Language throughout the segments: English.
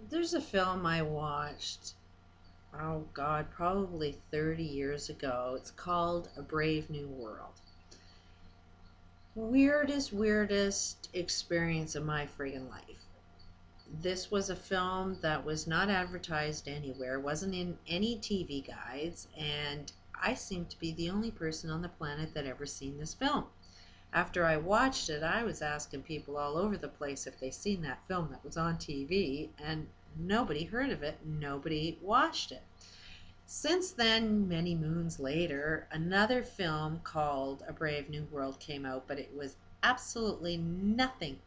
There's a film I watched, oh God, probably 30 years ago. It's called A Brave New World. Weirdest experience of my friggin' life. This was a film that was not advertised anywhere, wasn't in any TV guides, and I seem to be the only person on the planet that ever seen this film. After I watched it, I was asking people all over the place if they seen that film that was on TV, and nobody heard of it, nobody watched it. Since then, many moons later, another film called A Brave New World came out, but it was absolutely nothing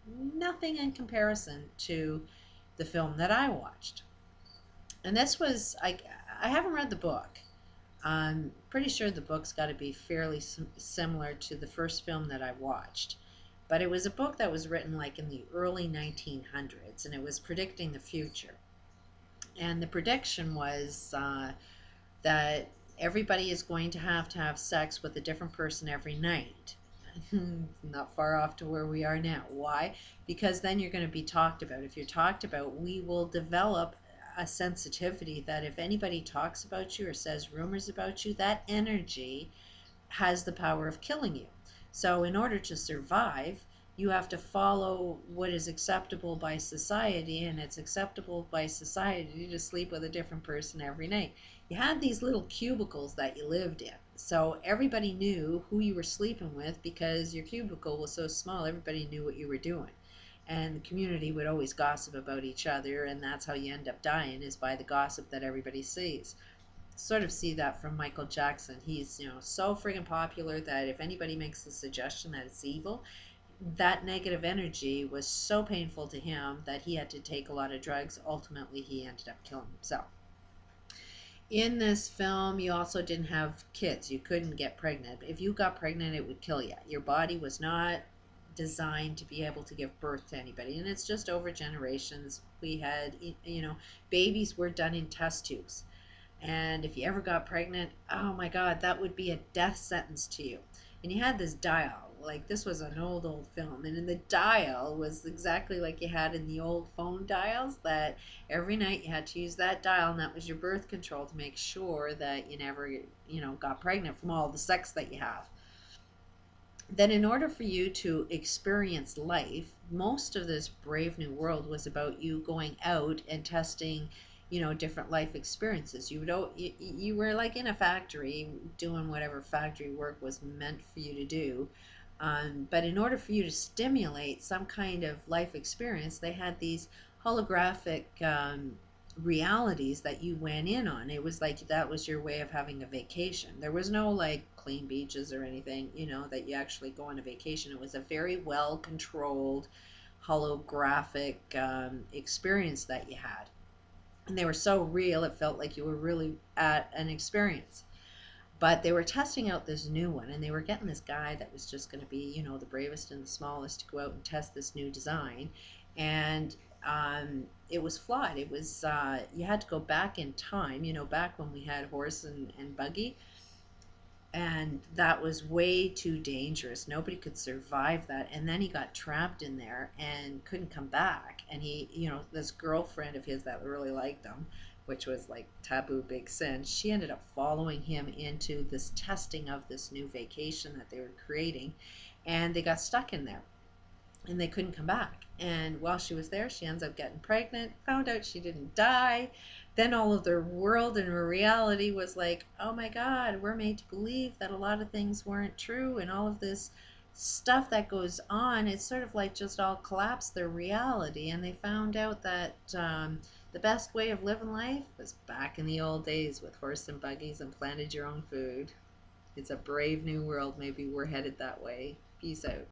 in comparison to the film that I watched. And this was, I haven't read the book. I'm pretty sure the book's got to be fairly similar to the first film that I watched. But it was a book that was written like in the early 1900s, and it was predicting the future. And the prediction was that everybody is going to have sex with a different person every night. Not far off to where we are now. Why? Because then you're going to be talked about. If you're talked about, we will develop a sensitivity that if anybody talks about you or says rumors about you, that energy has the power of killing you. So, in order to survive, you have to follow what is acceptable by society, and it's acceptable by society to sleep with a different person every night. You had these little cubicles that you lived in. So everybody knew who you were sleeping with because your cubicle was so small, everybody knew what you were doing. And the community would always gossip about each other, and that's how you end up dying, is by the gossip that everybody sees. Sort of see that from Michael Jackson. He's, so friggin' popular that if anybody makes the suggestion that it's evil, that negative energy was so painful to him that he had to take a lot of drugs. Ultimately, he ended up killing himself. In this film, you also didn't have kids. You couldn't get pregnant. If you got pregnant, it would kill you. Your body was not designed to be able to give birth to anybody. And it's just over generations. We had, babies were done in test tubes. And if you ever got pregnant, oh my God, that would be a death sentence to you. And you had this dial. Like, this was an old film. And in the dial was exactly like you had in the old phone dials, that every night you had to use that dial, and that was your birth control to make sure that you never, got pregnant from all the sex that you have. Then, in order for you to experience life, most of this Brave New World was about you going out and testing, different life experiences. You were like in a factory doing whatever factory work was meant for you to do. But in order for you to stimulate some kind of life experience, they had these holographic realities that you went in on. It was like that was your way of having a vacation. There was no like clean beaches or anything, that you actually go on a vacation. It was a very well controlled holographic experience that you had. And they were so real, it felt like you were really at an experience. But they were testing out this new one, and they were getting this guy that was just going to be, the bravest and the smallest to go out and test this new design. And it was flawed. It was, you had to go back in time, back when we had horse and buggy. And that was way too dangerous. Nobody could survive that. And then he got trapped in there and couldn't come back. And he, this girlfriend of his that really liked him, which was like taboo big sin, she ended up following him into this testing of this new vacation that they were creating. And they got stuck in there and they couldn't come back. And while she was there, she ends up getting pregnant, found out she didn't die. Then all of their world and reality was like, oh my God, we're made to believe that a lot of things weren't true, and all of this stuff that goes on, it's sort of like just all collapsed their reality. And they found out that the best way of living life was back in the old days with horse and buggies and planted your own food. It's a brave new world. Maybe we're headed that way. Peace out.